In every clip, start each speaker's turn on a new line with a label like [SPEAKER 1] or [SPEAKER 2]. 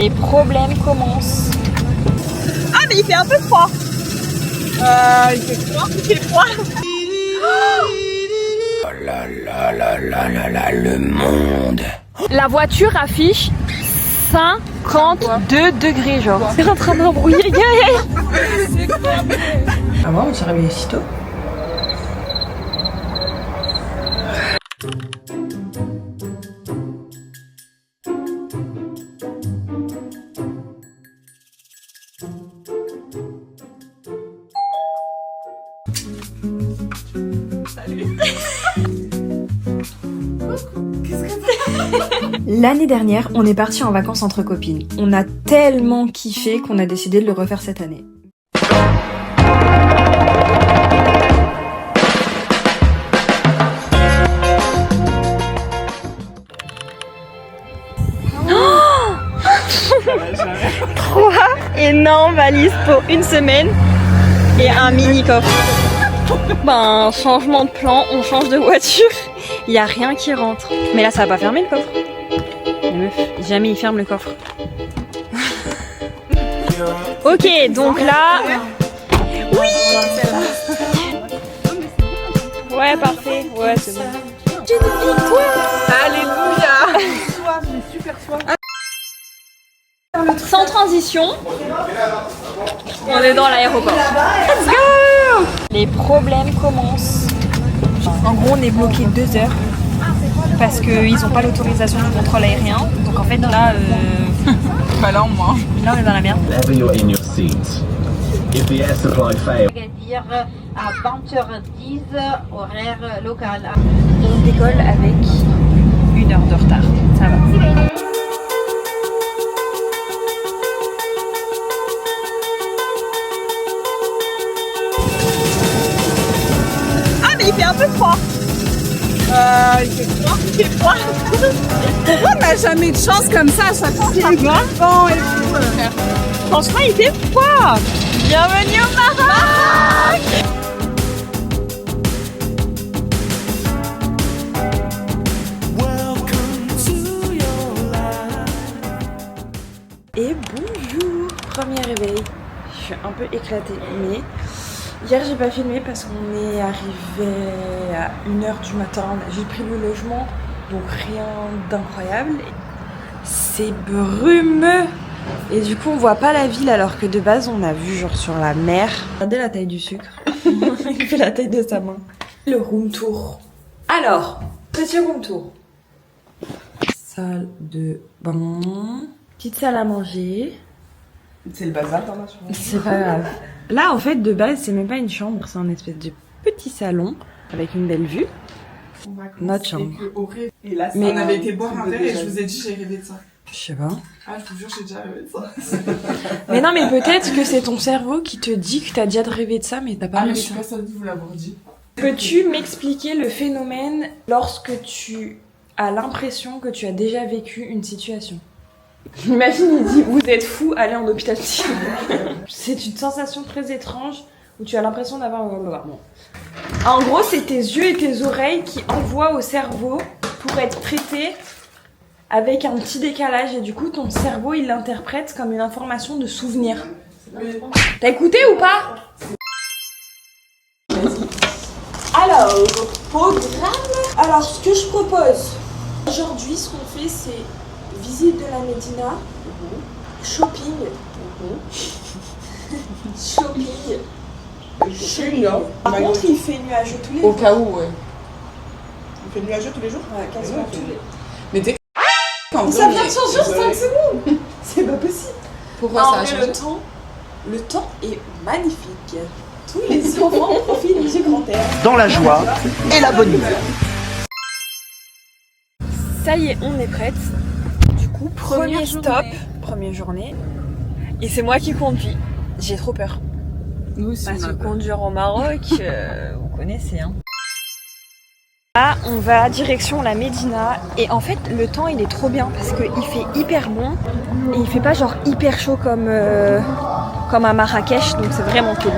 [SPEAKER 1] Les problèmes commencent.
[SPEAKER 2] Ah mais il fait un peu froid. Il fait froid. Il fait froid.
[SPEAKER 3] Oh là là là là là là, le monde.
[SPEAKER 1] La voiture affiche 52 degrés genre. C'est en train d'embrouiller Gaël.
[SPEAKER 2] Ah bon, on s'est réveillé si tôt.
[SPEAKER 4] L'année dernière, on est parti en vacances entre copines. On a tellement kiffé qu'on a décidé de le refaire cette année.
[SPEAKER 1] Trois énormes valises pour une semaine et un mini coffre. Ben, changement de plan, on change de voiture. Il n'y a rien qui rentre. Mais là, ça va pas fermer le coffre. Les meufs, jamais ils ferment le coffre. Ok, donc là... Oui. Ouais, parfait. Ouais, c'est bon. J'ai une victoire.
[SPEAKER 2] Alléluia. Soif, j'ai super soif.
[SPEAKER 1] Sans transition, on est dans l'aéroport. Let's go. Les problèmes commencent.
[SPEAKER 4] En gros, on est bloqué 2 heures parce qu'ils n'ont pas l'autorisation du contrôle aérien. Donc en fait, là,
[SPEAKER 2] Bah là, on mange.
[SPEAKER 4] là, on est dans la merde.
[SPEAKER 5] Whenever you're in your seat, if the air supply fails,
[SPEAKER 6] Agadir à 20h10 horaire local.
[SPEAKER 4] On décolle avec 1 heure de retard. Ça va.
[SPEAKER 2] Ah mais il fait un peu froid. Il fait froid. Il fait froid. Pourquoi on n'a jamais de chance comme ça à chaque fois? C'est vent et tout. Franchement, il fait froid.
[SPEAKER 1] Bienvenue au Maroc.
[SPEAKER 4] Et bonjour, premier réveil. Je suis un peu éclatée, mais hier j'ai pas filmé parce qu'on est arrivé à 1h du matin. J'ai pris le logement, donc rien d'incroyable. C'est brumeux et du coup on voit pas la ville alors que de base on a vu genre sur la mer. Regardez la taille du sucre. Il fait la taille de sa main. Le room tour. Alors, petit room tour. Salle de bain. Petite salle à manger.
[SPEAKER 2] C'est le bazar dans ma chambre.
[SPEAKER 4] C'est pas grave. Là, en fait, de base, c'est même pas une chambre, c'est un espèce de petit salon avec une belle vue. Notre chambre.
[SPEAKER 2] Et là,
[SPEAKER 4] Mais
[SPEAKER 2] on avait été boire un verre et je vous ai dit j'ai rêvé de ça.
[SPEAKER 4] Je sais pas.
[SPEAKER 2] Ah, je vous jure, j'ai déjà rêvé de ça.
[SPEAKER 4] Mais non, mais peut-être que c'est ton cerveau qui te dit que t'as déjà rêvé de ça, mais t'as pas
[SPEAKER 2] Ah, mais
[SPEAKER 4] rêvé
[SPEAKER 2] je
[SPEAKER 4] de
[SPEAKER 2] suis
[SPEAKER 4] ça.
[SPEAKER 2] pas celle de vous l'avoir dit.
[SPEAKER 4] Peux-tu m'expliquer le phénomène lorsque tu as l'impression que tu as déjà vécu une situation? Imagine, il dit, vous êtes fou, allez en hôpital psy. C'est une sensation très étrange où tu as l'impression d'avoir... Bon. En gros, c'est tes yeux et tes oreilles qui envoient au cerveau pour être traités avec un petit décalage. Et du coup, ton cerveau, il l'interprète comme une information de souvenir. T'as écouté ou pas? Alors, programme. Alors, ce que je propose aujourd'hui, ce qu'on fait, c'est visite de la Médina, shopping, shopping. Par contre, il fait nuageux tous les
[SPEAKER 2] Au
[SPEAKER 4] jours.
[SPEAKER 2] cas où, ouais. Il fait nuageux tous les jours?
[SPEAKER 4] Ouais, quasiment tous les.
[SPEAKER 2] Mais t'es
[SPEAKER 4] Ça vient de changer en 5 secondes. C'est pas possible.
[SPEAKER 2] Pourquoi
[SPEAKER 4] Non,
[SPEAKER 2] ça a
[SPEAKER 4] mais
[SPEAKER 2] changé?
[SPEAKER 4] le temps est magnifique. Tous les enfants profitent de ce grand air.
[SPEAKER 3] Dans la joie et la bonne humeur.
[SPEAKER 4] Ça y est, on est prête. Du coup, premier stop, première journée. Et c'est moi qui conduis. J'ai trop peur.
[SPEAKER 2] Nous aussi,
[SPEAKER 4] Parce
[SPEAKER 2] on a
[SPEAKER 4] que
[SPEAKER 2] peur.
[SPEAKER 4] conduire au Maroc, vous connaissez, hein. Là, on va direction la Médina. Et en fait, le temps, il est trop bien parce qu'il fait hyper bon. Et il fait pas genre hyper chaud comme à Marrakech. Donc c'est vraiment cool.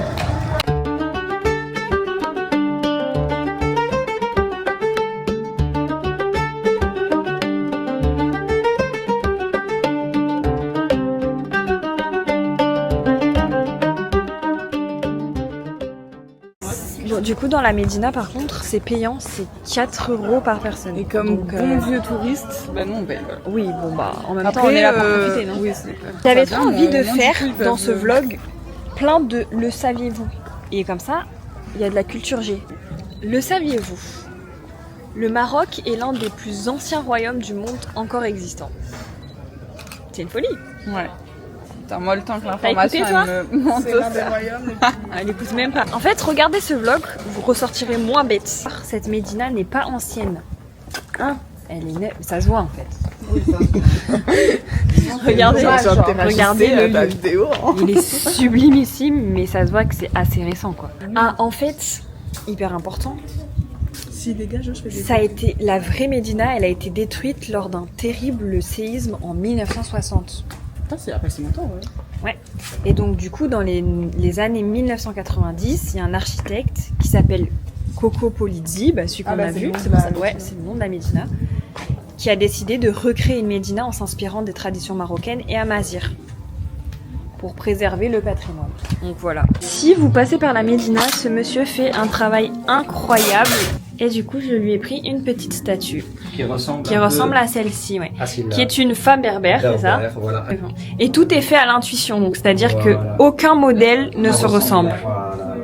[SPEAKER 1] du coup, dans la Médina, par contre, c'est payant, c'est 4 € par personne.
[SPEAKER 2] Et comme
[SPEAKER 1] Donc,
[SPEAKER 2] bon vieux touriste, bah non, on paye.
[SPEAKER 1] oui, bon bah, en même temps,
[SPEAKER 2] Après,
[SPEAKER 1] on est là pour profiter, non?
[SPEAKER 2] Oui, c'est
[SPEAKER 1] J'avais
[SPEAKER 2] ça
[SPEAKER 1] trop
[SPEAKER 2] vient,
[SPEAKER 1] envie de
[SPEAKER 2] au moins, du
[SPEAKER 1] faire
[SPEAKER 2] coup, ils
[SPEAKER 1] dans
[SPEAKER 2] peuvent,
[SPEAKER 1] ce vlog plein de le saviez-vous. Et comme ça, il y a de la culture G. Le saviez-vous? Le Maroc est l'un des plus anciens royaumes du monde encore existants. C'est une folie.
[SPEAKER 2] Ouais. Putain, moi, le temps que
[SPEAKER 1] écouté,
[SPEAKER 2] l'information
[SPEAKER 1] toi
[SPEAKER 2] elle me monte
[SPEAKER 7] C'est
[SPEAKER 2] au
[SPEAKER 7] l'un des
[SPEAKER 2] cerveau.
[SPEAKER 7] royaumes.
[SPEAKER 1] Elle écoute même pas. En fait, regardez ce vlog, vous ressortirez moins bête. Cette Médina n'est pas ancienne. Hein? Elle est neuve. Ça se voit en fait. Regardez, regardez
[SPEAKER 2] la
[SPEAKER 1] le
[SPEAKER 2] vidéo. Hein.
[SPEAKER 1] Il est sublimissime, mais ça se voit que c'est assez récent quoi. Ah, en fait, hyper important,
[SPEAKER 7] Si dégage, je fais des.
[SPEAKER 1] ça a été la vraie Médina, elle a été détruite lors d'un terrible séisme en 1960.
[SPEAKER 7] Putain, c'est il y a pas si longtemps, ouais.
[SPEAKER 1] Et donc du coup, dans les années 1990, il y a un architecte qui s'appelle Coco Polizzi, celui qu'on
[SPEAKER 7] Ah bah,
[SPEAKER 1] a
[SPEAKER 7] c'est
[SPEAKER 1] vu,
[SPEAKER 7] le nom
[SPEAKER 1] c'est
[SPEAKER 7] de
[SPEAKER 1] pour
[SPEAKER 7] la
[SPEAKER 1] ça- ouais,
[SPEAKER 7] Médina.
[SPEAKER 1] c'est le nom de la Médina, qui a décidé de recréer une Médina en s'inspirant des traditions marocaines et amazighes pour préserver le patrimoine. Donc voilà. Si vous passez par la Médina, ce monsieur fait un travail incroyable et du coup, je lui ai pris une petite statue
[SPEAKER 3] Qui ressemble,
[SPEAKER 1] qui ressemble à celle-ci, ouais.
[SPEAKER 3] à celle-là.
[SPEAKER 1] Qui est une femme berbère, c'est ça?
[SPEAKER 3] Voilà.
[SPEAKER 1] Et tout est fait à l'intuition, donc c'est-à-dire
[SPEAKER 3] Voilà.
[SPEAKER 1] que aucun modèle ne se ressemble.
[SPEAKER 3] Voilà.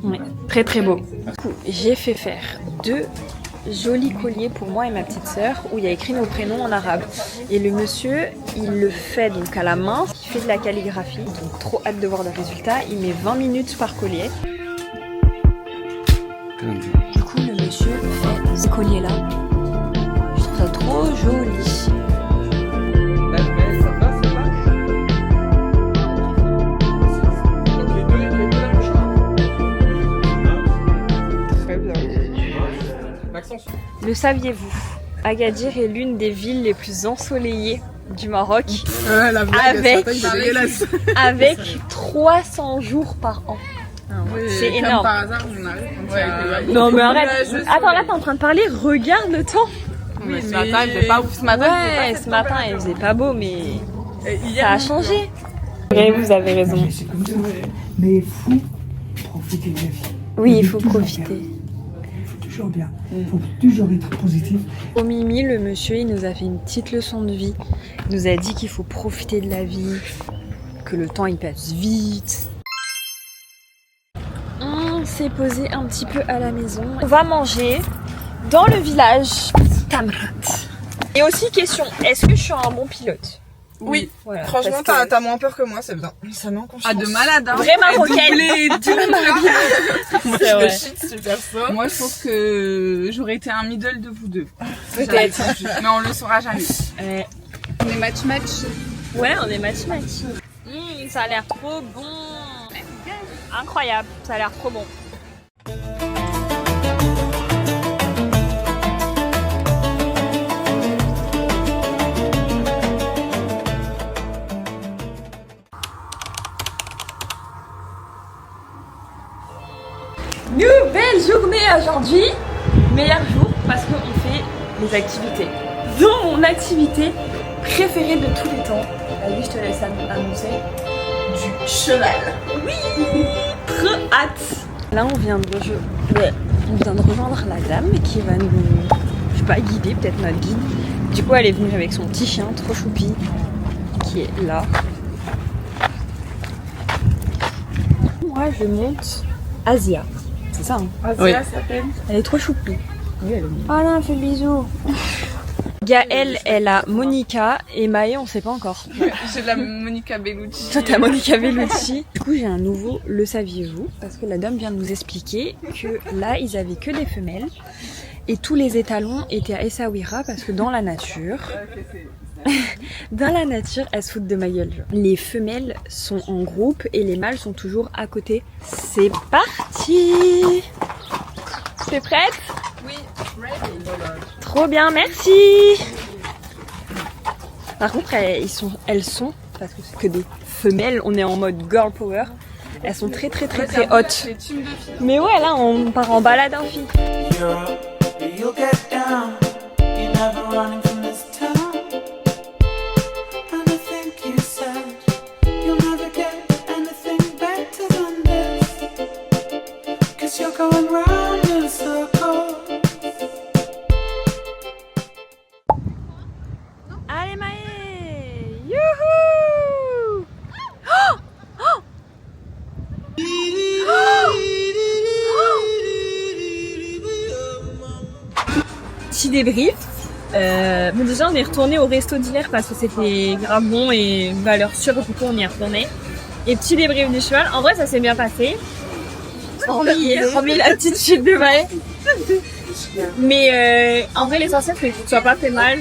[SPEAKER 1] Ouais, très très beau. Du coup, j'ai fait faire 2 jolis colliers pour moi et ma petite sœur où il y a écrit nos prénoms en arabe. Et le monsieur, il le fait donc à la main, il fait de la calligraphie, donc trop hâte de voir le résultat. Il met 20 minutes par collier. Du coup, le monsieur fait ce collier-là. Je trouve ça trop joli.
[SPEAKER 2] Mais ça va, c'est pas. Très bien. Maxence.
[SPEAKER 1] Le saviez-vous? Agadir est l'une des villes les plus ensoleillées du Maroc,
[SPEAKER 7] La blague,
[SPEAKER 1] Avec-
[SPEAKER 7] ça, c'est dégueulasse.
[SPEAKER 1] avec 300 jours par an. C'est
[SPEAKER 7] Comme
[SPEAKER 1] énorme.
[SPEAKER 7] par hasard, on arrive comme ça.
[SPEAKER 1] Non mais arrête.
[SPEAKER 2] Nuageux,
[SPEAKER 1] Attends, là t'es en train de parler, regarde le temps.
[SPEAKER 2] Mais ce matin, il faisait pas ouf. Ce matin, il faisait pas
[SPEAKER 1] Ouais,
[SPEAKER 2] cette
[SPEAKER 1] ce matin
[SPEAKER 2] température.
[SPEAKER 1] il faisait pas beau mais
[SPEAKER 2] Et
[SPEAKER 1] ça
[SPEAKER 2] hier,
[SPEAKER 1] a changé. Oui, vous avez raison.
[SPEAKER 8] C'est comme ça. Mais il faut profiter de la vie.
[SPEAKER 1] Oui, il faut
[SPEAKER 8] Toujours
[SPEAKER 1] profiter.
[SPEAKER 8] bien. Toujours bien. Il faut toujours être positif.
[SPEAKER 1] Au Mimi, le monsieur, il nous a fait une petite leçon de vie. Il nous a dit qu'il faut profiter de la vie, que le temps il passe vite. On s'est posé un petit peu à la maison. On va manger dans le village Tamrat. Et aussi question, est-ce que je suis un bon pilote?
[SPEAKER 2] Oui,
[SPEAKER 1] Voilà,
[SPEAKER 2] franchement,
[SPEAKER 1] parce que-
[SPEAKER 2] t'as moins peur que moi, c'est bien. Ça met en confiance.
[SPEAKER 7] Ah, de malade, hein.
[SPEAKER 1] Vraie marocaine.
[SPEAKER 2] Moi,
[SPEAKER 1] C'est
[SPEAKER 2] je
[SPEAKER 1] vrai.
[SPEAKER 2] me chie dessus, perso.
[SPEAKER 7] Moi, je trouve que j'aurais été un middle de vous deux.
[SPEAKER 1] Peut-être.
[SPEAKER 7] Mais on le saura jamais.
[SPEAKER 1] Ouais.
[SPEAKER 7] On est match-match.
[SPEAKER 1] Ouais, on est match-match. Ça a l'air trop bon. Incroyable, ça a l'air trop bon. Nouvelle journée aujourd'hui. Meilleur jour parce qu'on fait les activités. Dans mon activité préférée de tous les temps, vas-y, je te laisse annoncer.
[SPEAKER 2] Du cheval.
[SPEAKER 1] Trop hâte. Là, on vient de rejoindre la dame qui va nous, je sais pas, guider, peut-être notre guide. Du coup, elle est venue avec son petit chien, trop choupi, qui est là. Moi, je monte Asia. C'est ça, hein?
[SPEAKER 2] Oui.
[SPEAKER 1] Elle est trop choupie. Oh non, elle fait bisous. Gaëlle, elle a Monica et Maë, on sait pas encore.
[SPEAKER 2] J'ai de la Monica Bellucci.
[SPEAKER 1] Toi, t'as Monica Bellucci. Du coup, j'ai un nouveau le saviez-vous parce que la dame vient de nous expliquer que là, ils avaient que des femelles et tous les étalons étaient à Essaouira parce que dans la nature, elles se foutent de ma gueule. Genre. Les femelles sont en groupe et les mâles sont toujours à côté. C'est parti. T'es prête?
[SPEAKER 2] Oui,
[SPEAKER 1] Trop bien, merci. Par contre, elles sont, parce que c'est que des femelles, on est en mode girl power. Elles sont très hautes.
[SPEAKER 2] les teams de filles.
[SPEAKER 1] Mais ouais, là, on part en balade en fille.
[SPEAKER 9] You'll get down. You're never running from this town. And I think you said you'll never get anything better than this. 'Cause you're going right.
[SPEAKER 1] débrief. Bon, déjà, on est retourné au resto d'hier parce que c'était grave bon et valeur sûre, du coup, on y est retourné. Et petit débrief du cheval. En vrai, ça s'est bien passé. Hormis la petite chute de Maë. Mais en vrai, l'essentiel, c'est que tu sois pas fait mal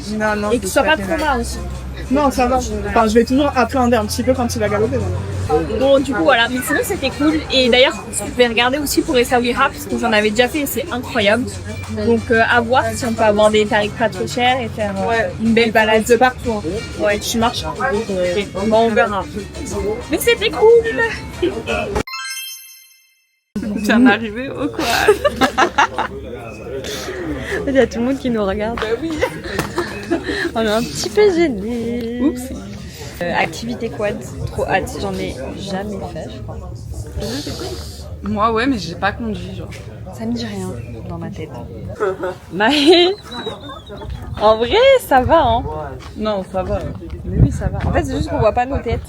[SPEAKER 1] et que tu sois pas trop mal aussi.
[SPEAKER 2] Non, ça va. Enfin, je vais toujours appréhender un petit peu quand il va galoper.
[SPEAKER 1] Bon, du coup, voilà. Mais sinon, c'était cool. Et d'ailleurs, je vais regarder aussi pour Essaouira, parce que j'en avais déjà fait et c'est incroyable. Donc, à voir si on peut avoir des tarifs pas trop chers et faire une belle balade de partout. Hein. Ouais, tu marches. Bon, on verra. Mais c'était cool.
[SPEAKER 7] Je viens d'arriver au quad.
[SPEAKER 1] Il y a tout le monde qui nous regarde.
[SPEAKER 7] Bah oui.
[SPEAKER 1] On est un petit peu gênés. Oups. Activité quad, trop hâte. J'en ai jamais fait, je crois.
[SPEAKER 7] Moi, ouais, mais j'ai pas conduit, genre.
[SPEAKER 1] Ça me dit rien dans ma tête. Maë, en vrai, ça va, hein.
[SPEAKER 7] Non, ça va.
[SPEAKER 1] Mais oui, ça va. En fait, c'est juste qu'on voit pas nos têtes.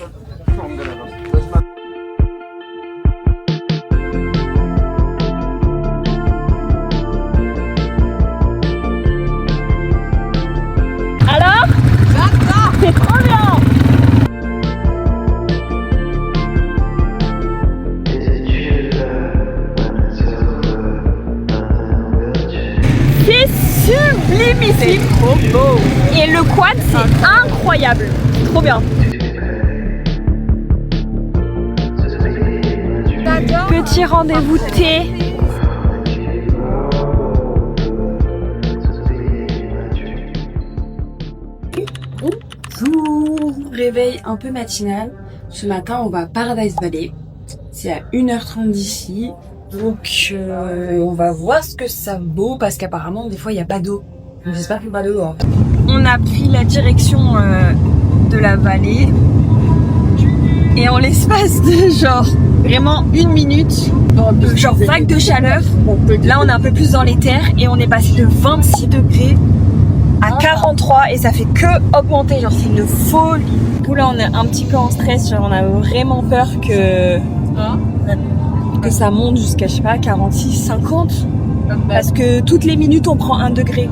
[SPEAKER 1] Alors ? J'adore ! C'est trop bien ! C'est sublimissime. C'est trop beau. Et le quad, c'est incroyable. Trop bien. Petit rendez-vous thé.
[SPEAKER 4] Bonjour. Réveil un peu matinal. Ce matin, on va à Paradise Valley. C'est à 1h30 d'ici. Donc, on va voir ce que ça vaut parce qu'apparemment, des fois, il n'y a pas d'eau. Donc, j'espère qu'il n'y a pas d'eau dehors.
[SPEAKER 1] On a pris la direction de la vallée. Et en l'espace de genre vraiment 1 minute, genre vague de chaleur, là on est un peu plus dans les terres et on est passé de 26 degrés à 43 et ça fait que augmenter, genre c'est une folie. Du coup là on est un petit peu en stress, genre on a vraiment peur que ça monte jusqu'à je sais pas 46, 50 parce que toutes les minutes on prend 1 degré.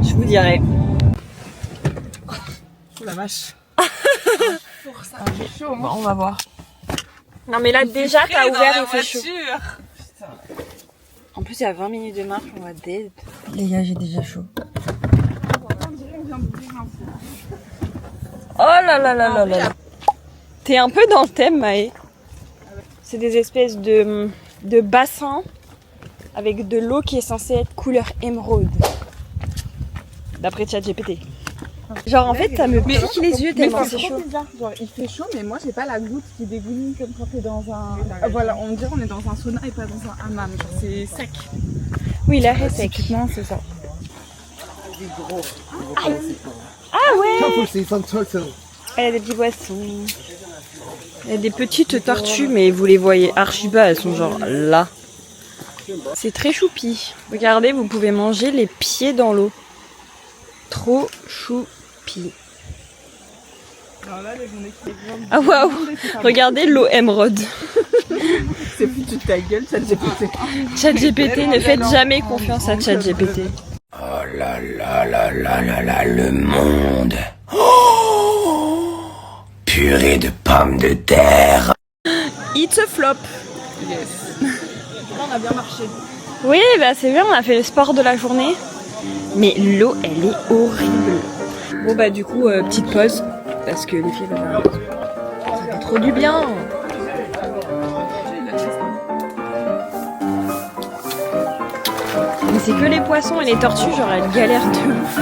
[SPEAKER 1] Je vous dirai.
[SPEAKER 2] Oh la vache.
[SPEAKER 1] Bon, on va voir. Non mais là déjà t'as ouvert et il fait chaud. En plus il y a 20 minutes de marche, on va dead. Les gars j'ai déjà chaud. Oh là là là là là là. T'es un peu dans le thème Maë. C'est des espèces de bassins avec de l'eau qui est censée être couleur émeraude. D'après ChatGPT. Genre en fait ça me pique les yeux tellement c'est chaud.
[SPEAKER 7] Bizarre. Genre il fait chaud mais moi j'ai pas la goutte qui dégouline comme quand t'es dans un... Voilà, on dirait on est dans un sauna et pas dans un hammam. Genre c'est sec.
[SPEAKER 1] Oui l'air est sec.
[SPEAKER 7] Typiquement c'est ça.
[SPEAKER 1] Ah ouais. Il y a des petits poissons. Il y a des petites tortues mais vous les voyez archi bas, elles sont genre là. C'est très choupi. Regardez, vous pouvez manger les pieds dans l'eau. Trop choupi. Ah waouh. Regardez l'eau émeraude.
[SPEAKER 7] C'est foutu de ta gueule ChatGPT.
[SPEAKER 1] ChatGPT, ne faites jamais confiance à ChatGPT.
[SPEAKER 3] Oh là là là là là là, le monde. Oh, purée de pommes de terre.
[SPEAKER 1] It's a flop.
[SPEAKER 7] Yes. Là on a bien marché.
[SPEAKER 1] Oui, bah c'est bien, on a fait le sport de la journée. Mais l'eau, elle est horrible. Bon bah du coup, petite pause. Parce que les filles, ça fait trop du bien. Mais c'est que les poissons et les tortues, genre elles galèrent de ouf.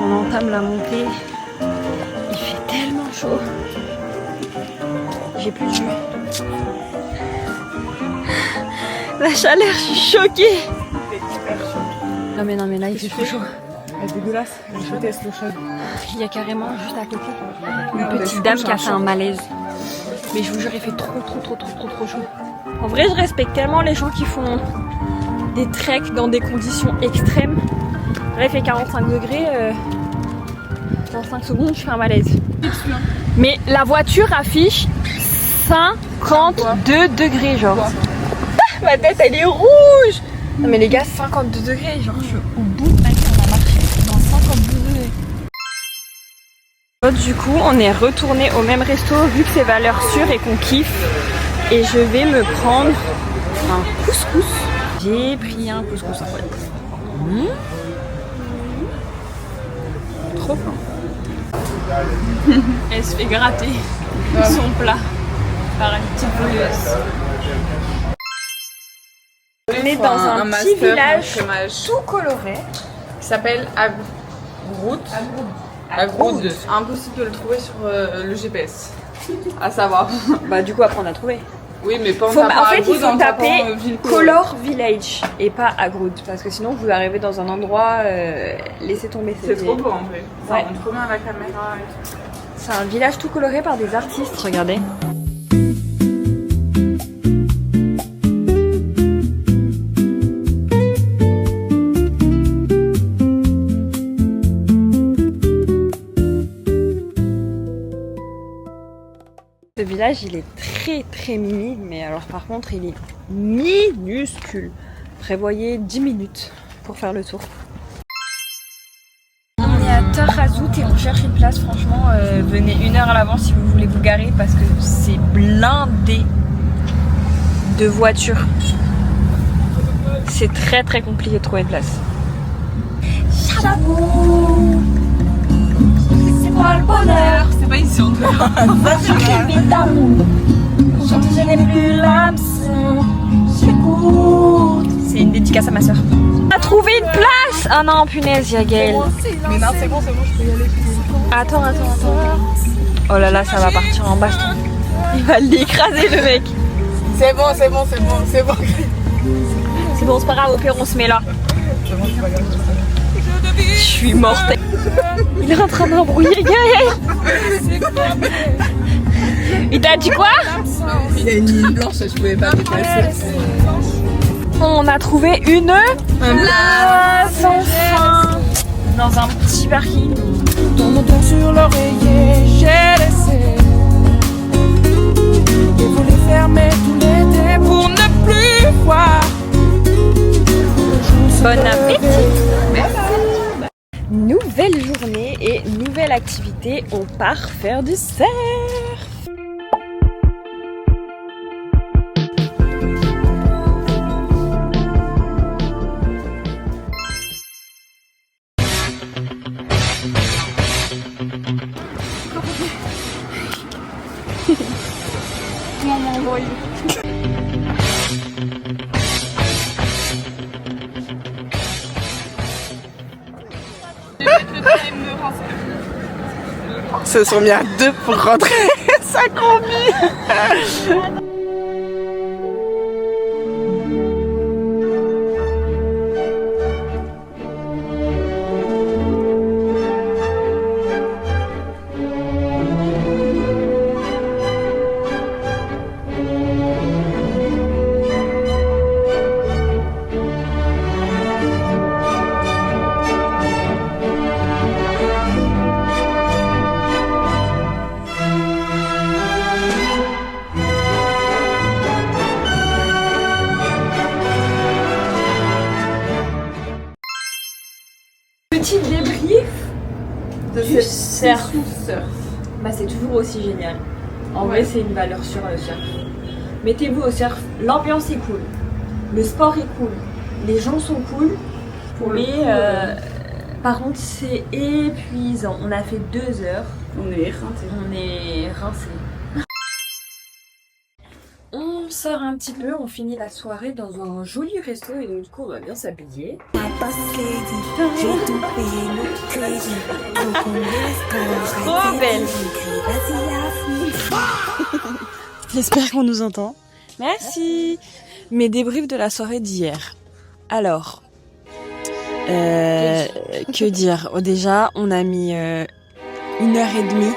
[SPEAKER 1] On entame la montée. Il fait tellement chaud. J'ai plus de jus. La chaleur, je suis choquée. Non mais là il fait trop chaud.
[SPEAKER 7] C'est dégueulasse. Je déteste l'eau chaude.
[SPEAKER 1] Il y a carrément juste à côté une petite dame qui a fait un malaise. Mais je vous jure il fait trop chaud. En vrai je respecte tellement les gens qui font des treks dans des conditions extrêmes. Là il fait 45 degrés, dans 5 secondes je fais un malaise. Mais la voiture affiche 52 degrés genre. Ah, ma tête elle est rouge. Non mais les gars 52 degrés, genre je suis au bout de ma vie, on a marché dans 52 degrés. Du coup on est retourné au même resto vu que c'est valeur sûre et qu'on kiffe. Et je vais me prendre un couscous. J'ai pris un couscous en fait. Trop faim. Elle se fait gratter son plat par une petite voleuse. On est dans un petit village tout coloré
[SPEAKER 7] qui s'appelle Agroud. Agroud. Impossible de le trouver sur le GPS. À savoir.
[SPEAKER 1] Bah du coup après on a trouvé.
[SPEAKER 7] Oui mais pas
[SPEAKER 1] En fait il faut taper Color Village et pas Agroud parce que sinon vous arrivez dans un endroit laissez tomber.
[SPEAKER 7] C'est trop beau en fait. Ça
[SPEAKER 1] Ouais.
[SPEAKER 7] rend trop bien à la caméra et tout.
[SPEAKER 1] C'est un village tout coloré par des artistes. Regardez. Ce village il est très mini, mais alors par contre il est minuscule. Prévoyez 10 minutes pour faire le tour. On est à Tarazout et on cherche une place, franchement venez 1 heure à l'avance si vous voulez vous garer parce que c'est blindé de voitures. C'est très compliqué de trouver une place. Chapeau, c'est moi le bonheur.
[SPEAKER 7] C'est pas ici en tout cas.
[SPEAKER 1] Je n'ai plus l'hameçon, j'écoute. C'est une dédicace à ma soeur. On a trouvé une place. Ah non, punaise, y'a Gaël.
[SPEAKER 7] Mais non c'est bon, je peux y aller.
[SPEAKER 1] Attends. Oh là là, ça va partir en baston. Il va l'écraser le mec.
[SPEAKER 7] C'est bon.
[SPEAKER 1] C'est bon, c'est pas grave, au pire on se met là. Je suis morte. Il est en train d'embrouiller Gaël. Il t'a dit quoi?
[SPEAKER 7] Il y a une ligne blanche, je pouvais pas dépasser.
[SPEAKER 1] On a trouvé une place enfin dans un petit parking.
[SPEAKER 2] Ton odeur sur l'oreiller, j'ai laissé. Et voulu fermer tous les dés pour ne plus voir.
[SPEAKER 1] Bon appétit. Nouvelle journée et nouvelle activité, on part faire du surf.
[SPEAKER 7] Se sont mis à 2 pour rentrer sa combi.
[SPEAKER 1] Petit débrief du surf. Bah c'est toujours aussi génial. En vrai c'est une valeur sûre le surf. Mettez-vous au surf, l'ambiance est cool, le sport est cool, les gens sont cool, mais par contre c'est épuisant. On a fait 2 heures.
[SPEAKER 7] On est éreintés.
[SPEAKER 1] On est rincés. On sort un petit peu, on finit la soirée dans un joli resto et donc du coup on va bien s'habiller. Trop belle. J'espère qu'on nous entend. Merci. Mes débriefs de la soirée d'hier. Alors, que dire? Déjà, on a mis 1h30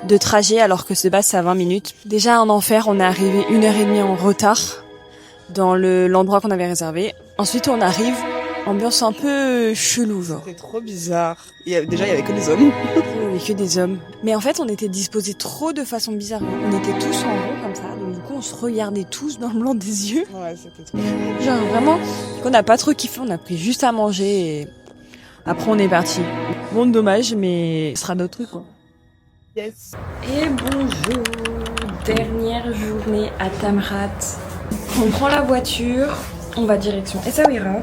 [SPEAKER 1] de trajet alors que de base c'est à 20 minutes. Déjà en enfer, on est arrivé 1h30 en retard dans l'endroit qu'on avait réservé. Ensuite on arrive
[SPEAKER 4] Ambiance un peu chelou, genre.
[SPEAKER 2] C'était trop bizarre. Déjà, il y avait que des hommes.
[SPEAKER 4] Il y avait que des hommes. Mais en fait, on était disposés trop de façon bizarre. On était tous en rond comme ça. Donc du coup, on se regardait tous dans le blanc des yeux.
[SPEAKER 2] Ouais, c'était trop.
[SPEAKER 4] Genre vraiment, on n'a pas trop kiffé. On a pris juste à manger et après on est parti. Bon, dommage, mais ce sera notre truc, quoi.
[SPEAKER 2] Yes.
[SPEAKER 4] Et bonjour, dernière journée à Tamrat. On prend la voiture, on va direction Essaouira.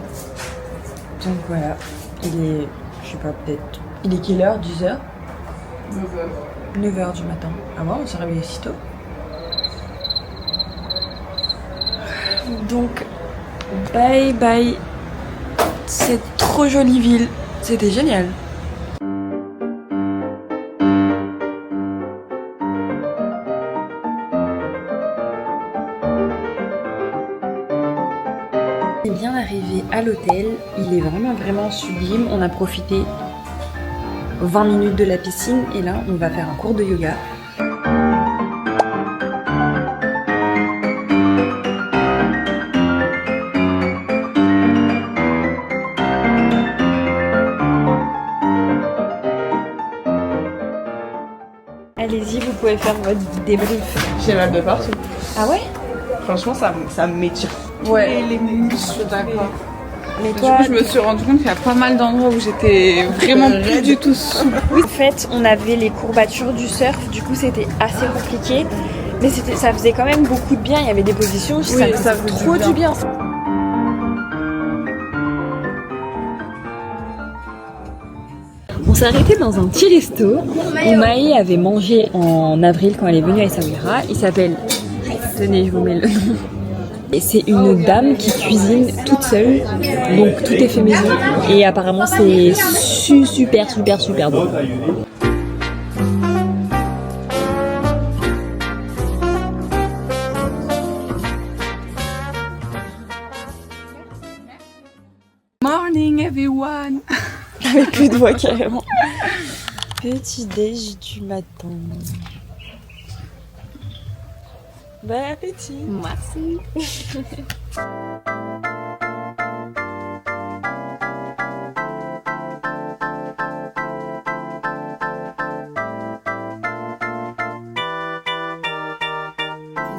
[SPEAKER 4] Donc voilà, il est, je sais pas, peut-être, il est quelle heure? 10h
[SPEAKER 2] 9h.
[SPEAKER 4] 9h du matin. Ah bon, on s'est réveillé si tôt. Donc, bye bye. C'est trop jolie ville, c'était génial. On est bien arrivé à l'hôtel, il est vraiment sublime. On a profité 20 minutes de la piscine et là on va faire un cours de yoga. Allez-y, vous pouvez faire votre débrief.
[SPEAKER 2] J'ai mal de partout.
[SPEAKER 4] Ah ouais?
[SPEAKER 2] Franchement, ça m'étire.
[SPEAKER 7] Ouais.
[SPEAKER 2] Les muscles,
[SPEAKER 7] Je suis d'accord.
[SPEAKER 4] Mais
[SPEAKER 7] Du
[SPEAKER 4] toi,
[SPEAKER 7] coup, je me suis rendu compte qu'il y a pas mal d'endroits où j'étais vraiment plus du tout souple.
[SPEAKER 1] Oui, en fait, on avait les courbatures du surf, du coup c'était assez compliqué. Mais ça faisait quand même beaucoup de bien, il y avait des positions, ça faisait trop du bien.
[SPEAKER 4] on s'est arrêté dans un petit resto où Maë avait mangé en avril quand elle est venue à Essaouira. Il s'appelle... Tenez, je vous mets le nom. Et c'est une dame qui cuisine toute seule, donc tout est fait maison. Et apparemment c'est super bon.
[SPEAKER 7] Morning everyone.
[SPEAKER 4] J'avais plus de voix carrément. Petit déj du matin. Bon appétit.
[SPEAKER 7] Merci.
[SPEAKER 4] Il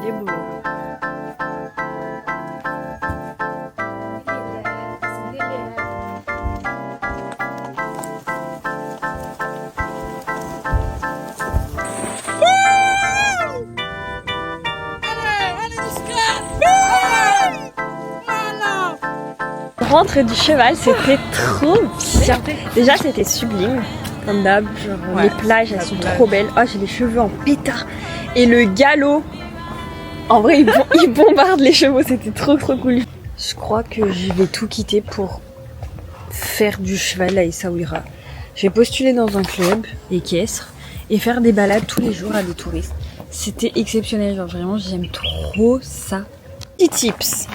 [SPEAKER 4] est beau.
[SPEAKER 1] Rentre du cheval, c'était trop bien. Déjà, c'était sublime, comme d'hab. Genre, les plages, elles sont trop belles. Oh, j'ai les cheveux en pétard. Et le galop, en vrai, il bombarde les chevaux. C'était trop cool.
[SPEAKER 4] Je crois que je vais tout quitter pour faire du cheval à Essaouira. Je vais postuler dans un club équestre et faire des balades tous les jours à des touristes. C'était exceptionnel, genre vraiment j'aime trop ça.
[SPEAKER 1] Petit tips,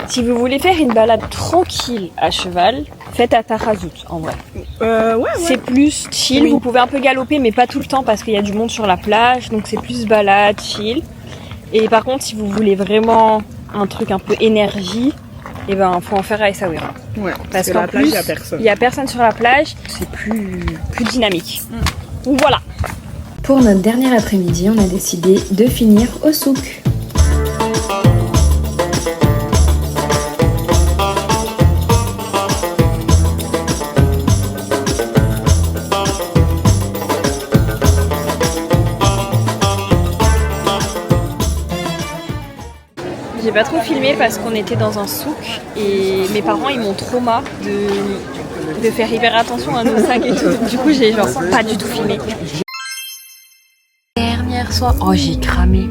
[SPEAKER 1] si vous voulez faire une balade tranquille à cheval, faites à Tarazout en vrai. C'est plus chill, vous pouvez un peu galoper mais pas tout le temps parce qu'il y a du monde sur la plage, donc c'est plus balade, chill. Et par contre si vous voulez vraiment un truc un peu énergie, et ben faut en faire à Essaouira.
[SPEAKER 2] Ouais,
[SPEAKER 1] Parce
[SPEAKER 2] qu'en
[SPEAKER 1] qu'en
[SPEAKER 2] plage,
[SPEAKER 1] plus,
[SPEAKER 2] il y a personne.
[SPEAKER 1] sur la plage, c'est plus dynamique. Donc voilà.
[SPEAKER 10] Pour notre dernier après-midi, on a décidé de finir au souk.
[SPEAKER 1] J'ai pas trop filmé parce qu'on était dans un souk et mes parents ils m'ont trauma de faire hyper attention à nos sacs et tout. Du coup j'ai genre pas du tout filmé.
[SPEAKER 4] Dernière soirée. Oh j'ai cramé.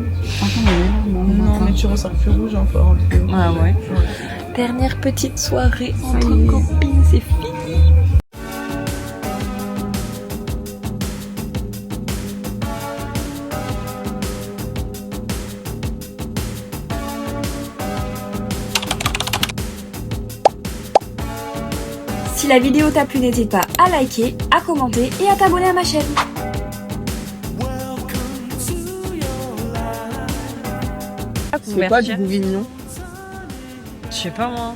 [SPEAKER 2] Non, mais tu ressors plus rouge encore.
[SPEAKER 4] Ah ouais. Dernière petite soirée entre copines, c'est fini.
[SPEAKER 10] Si la vidéo t'a plu, n'hésite pas à liker, à commenter et à t'abonner à ma chaîne.
[SPEAKER 2] C'est quoi du bourguignon?
[SPEAKER 4] Je sais pas moi.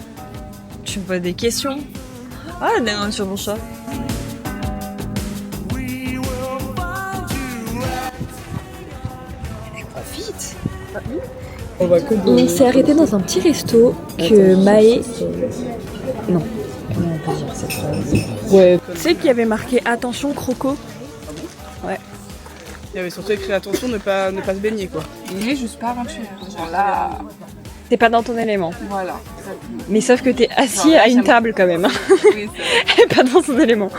[SPEAKER 4] Tu me poses des questions.
[SPEAKER 1] Ah, non, sur mon chat. Vite. On s'est arrêté dans un petit resto que Maë... Non. Comment on peut dire cette phrase? Ouais. Tu sais qu'il y avait marqué attention croco? Ouais.
[SPEAKER 2] Il y avait surtout écrit attention ne pas se baigner quoi.
[SPEAKER 7] Il est juste pas aventureux. Genre là.
[SPEAKER 1] T'es pas dans ton élément.
[SPEAKER 7] Voilà.
[SPEAKER 1] Mais sauf que t'es assis à une table quand même.
[SPEAKER 7] Oui, c'est vrai.
[SPEAKER 1] Pas dans son élément.